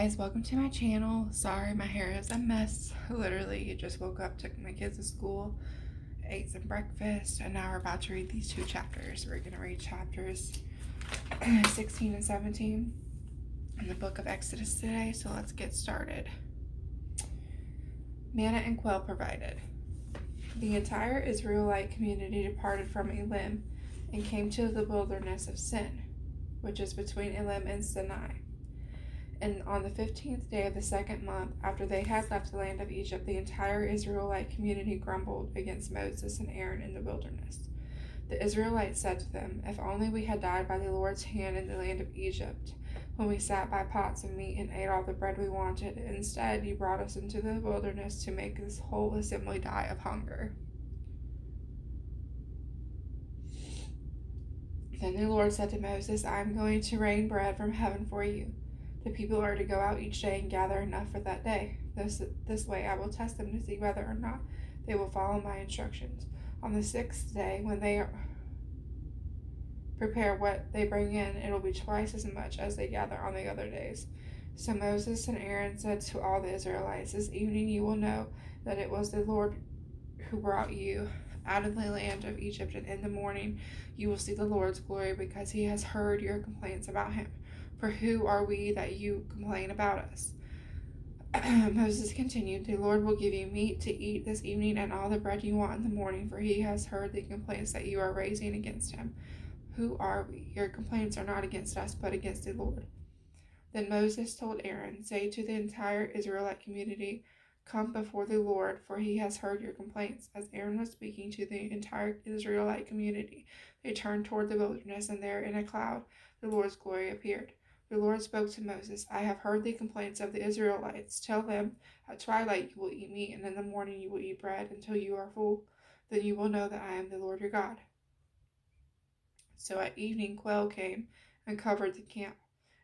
guys, welcome to my channel. Sorry, my hair is a mess. Literally just woke up, took my kids to school, ate some breakfast, and now we're about to read these two chapters. We're going to read chapters 16 and 17 in the book of Exodus today, so let's get started. Manna and quail provided. The entire Israelite community departed from Elim and came to the wilderness of Sin, which is between Elim and Sinai. And on the 15th day of the second month, after they had left the land of Egypt, the entire Israelite community grumbled against Moses and Aaron in the wilderness. The Israelites said to them, "If only we had died by the Lord's hand in the land of Egypt, when we sat by pots of meat and ate all the bread we wanted. Instead, you brought us into the wilderness to make this whole assembly die of hunger." Then the Lord said to Moses, "I am going to rain bread from heaven for you. The people are to go out each day and gather enough for that day. This way I will test them to see whether or not they will follow my instructions. On the sixth day, when they prepare what they bring in, it will be twice as much as they gather on the other days." So Moses and Aaron said to all the Israelites, "This evening you will know that it was the Lord who brought you out of the land of Egypt, and in the morning you will see the Lord's glory, because he has heard your complaints about him. For who are we that you complain about us?" Moses continued, "The Lord will give you meat to eat this evening and all the bread you want in the morning, for he has heard the complaints that you are raising against him. Who are we? Your complaints are not against us, but against the Lord." Then Moses told Aaron, "Say to the entire Israelite community, 'Come before the Lord, for he has heard your complaints.'" As Aaron was speaking to the entire Israelite community, they turned toward the wilderness, and there in a cloud the Lord's glory appeared. The Lord spoke to Moses, "I have heard the complaints of the Israelites. Tell them, at twilight you will eat meat, and in the morning you will eat bread until you are full. Then you will know that I am the Lord your God." So at evening quail came and covered the camp.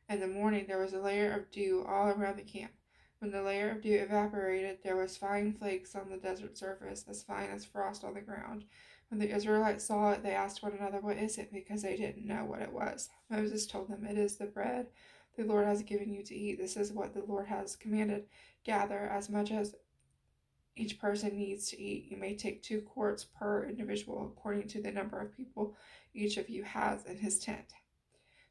In the morning there was a layer of dew all around the camp. When the layer of dew evaporated, there was fine flakes on the desert surface, as fine as frost on the ground. When the Israelites saw it, they asked one another, "What is it?" because they didn't know what it was. Moses told them, "It is the bread the Lord has given you to eat. This is what the Lord has commanded. Gather as much as each person needs to eat. You may take 2 quarts per individual, according to the number of people each of you has in his tent."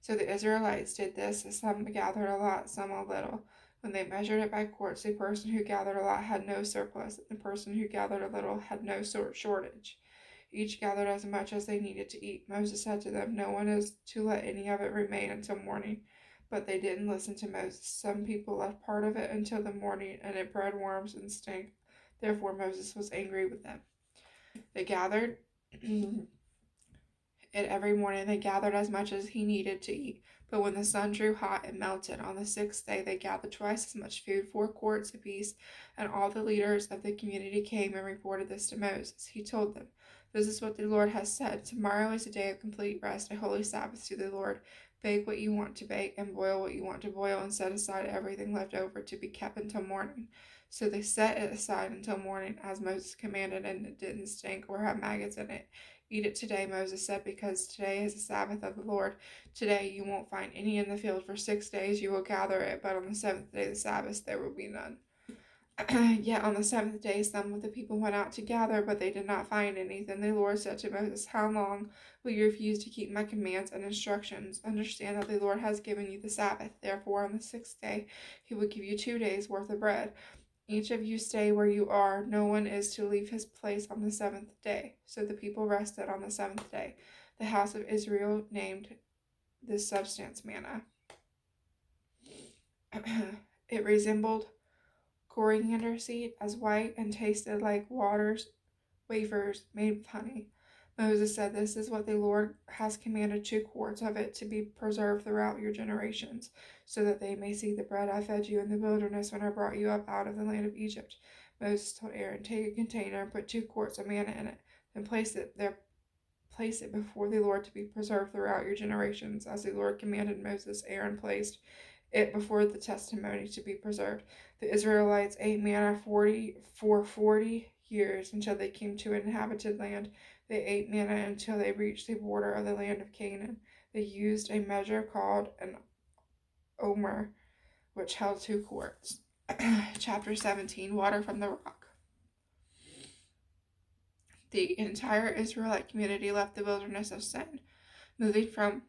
So the Israelites did this. Some gathered a lot, some a little. When they measured it by quarts, the person who gathered a lot had no surplus, and the person who gathered a little had no shortage. Each gathered as much as they needed to eat. Moses said to them, "No one is to let any of it remain until morning." But they didn't listen to Moses. Some people left part of it until the morning, and it bred worms and stank. Therefore Moses was angry with them. They gathered it every morning. They gathered as much as he needed to eat. But when the sun drew hot, it melted. On the sixth day, they gathered twice as much food, 4 quarts apiece, and all the leaders of the community came and reported this to Moses. He told them, "This is what the Lord has said. Tomorrow is a day of complete rest, a holy Sabbath to the Lord. Bake what you want to bake and boil what you want to boil, and set aside everything left over to be kept until morning." So they set it aside until morning, as Moses commanded, and it didn't stink or have maggots in it. "Eat it today," Moses said, "because today is the Sabbath of the Lord. Today you won't find any in the field. For 6 days you will gather it, but on the seventh day, the Sabbath, there will be none." Yet on the seventh day some of the people went out to gather, but they did not find any. Then the Lord said to Moses, "How long will you refuse to keep my commands and instructions? Understand that the Lord has given you the Sabbath. Therefore on the sixth day he will give you 2 days' worth of bread. Each of you stay where you are. No one is to leave his place on the seventh day." So the people rested on the seventh day. The house of Israel named this substance manna. It resembled coriander seed, as white, and tasted like wafers made with honey. Moses said, "This is what the Lord has commanded: 2 quarts of it to be preserved throughout your generations, so that they may see the bread I fed you in the wilderness when I brought you up out of the land of Egypt." Moses told Aaron, "Take a container and put 2 quarts of manna in it, then place it before the Lord to be preserved throughout your generations." As the Lord commanded Moses, Aaron placed it before the testimony to be preserved. The Israelites ate manna for 40 years until they came to an inhabited land. They ate manna until they reached the border of the land of Canaan. They used a measure called an omer, which held 2 courts. Chapter 17, Water from the Rock. The entire Israelite community left the wilderness of Sin. Moving from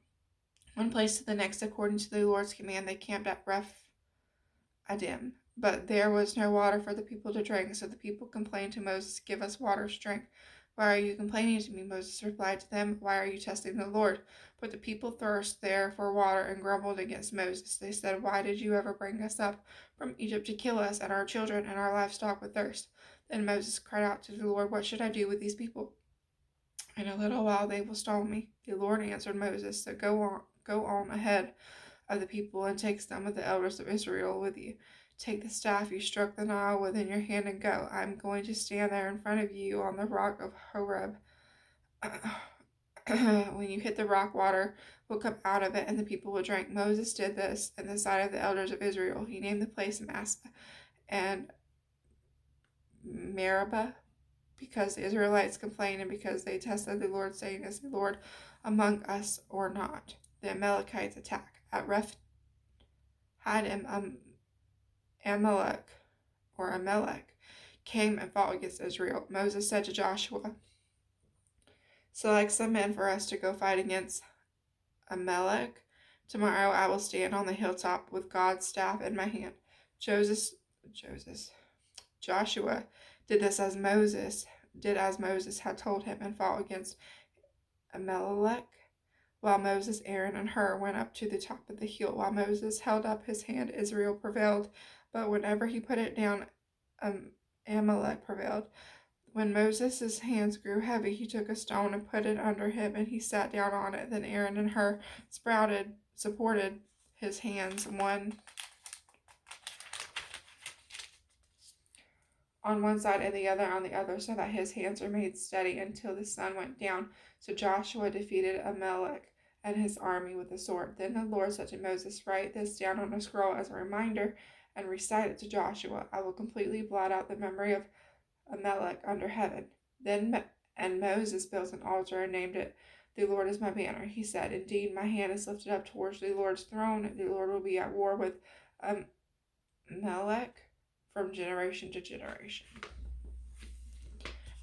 one place to the next according to the Lord's command, they camped at Rephidim. But there was no water for the people to drink, so the people complained to Moses, "Give us water to drink." "Why are you complaining to me?" Moses replied to them. "Why are you testing the Lord?" But the people thirsted there for water and grumbled against Moses. They said, "Why did you ever bring us up from Egypt to kill us and our children and our livestock with thirst?" Then Moses cried out to the Lord, "What should I do with these people? In a little while they will stone me." The Lord answered Moses, "So go on ahead of the people and take some of the elders of Israel with you. Take the staff you struck the Nile with in your hand and go. I am going to stand there in front of you on the rock of Horeb. When you hit the rock, water will come out of it, and the people will drink." Moses did this in the sight of the elders of Israel. He named the place Massah and Meribah, because the Israelites complained and because they tested the Lord, saying, "Is the Lord among us or not?" The Amalekites attack. At Rephidim, Amalek came and fought against Israel. Moses said to Joshua, "Select some men for us to go fight against Amalek. Tomorrow I will stand on the hilltop with God's staff in my hand." Joshua did as Moses had told him and fought against Amalek, while Moses, Aaron, and Hur went up to the top of the hill. While Moses held up his hand, Israel prevailed, but whenever he put it down, Amalek prevailed. When Moses' hands grew heavy, he took a stone and put it under him, and he sat down on it. Then Aaron and Hur supported his hands, one on one side and the other on the other, so that his hands remained steady until the sun went down. So Joshua defeated Amalek and his army with the sword. Then the Lord said to Moses, "Write this down on a scroll as a reminder and recite it to Joshua. I will completely blot out the memory of Amalek under heaven." Then Moses built an altar and named it, "The Lord is my banner." He said, "Indeed, my hand is lifted up towards the Lord's throne. The Lord will be at war with Amalek from generation to generation."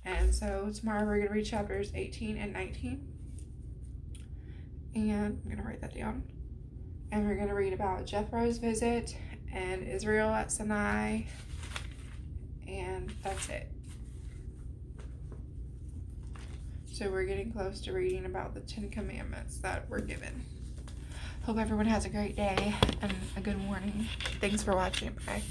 And so tomorrow we're going to read chapters 18 and 19. And I'm going to write that down. And we're going to read about Jethro's visit and Israel at Sinai. And that's it. So we're getting close to reading about the 10 Commandments that were given. Hope everyone has a great day and a good morning. Thanks for watching. Bye.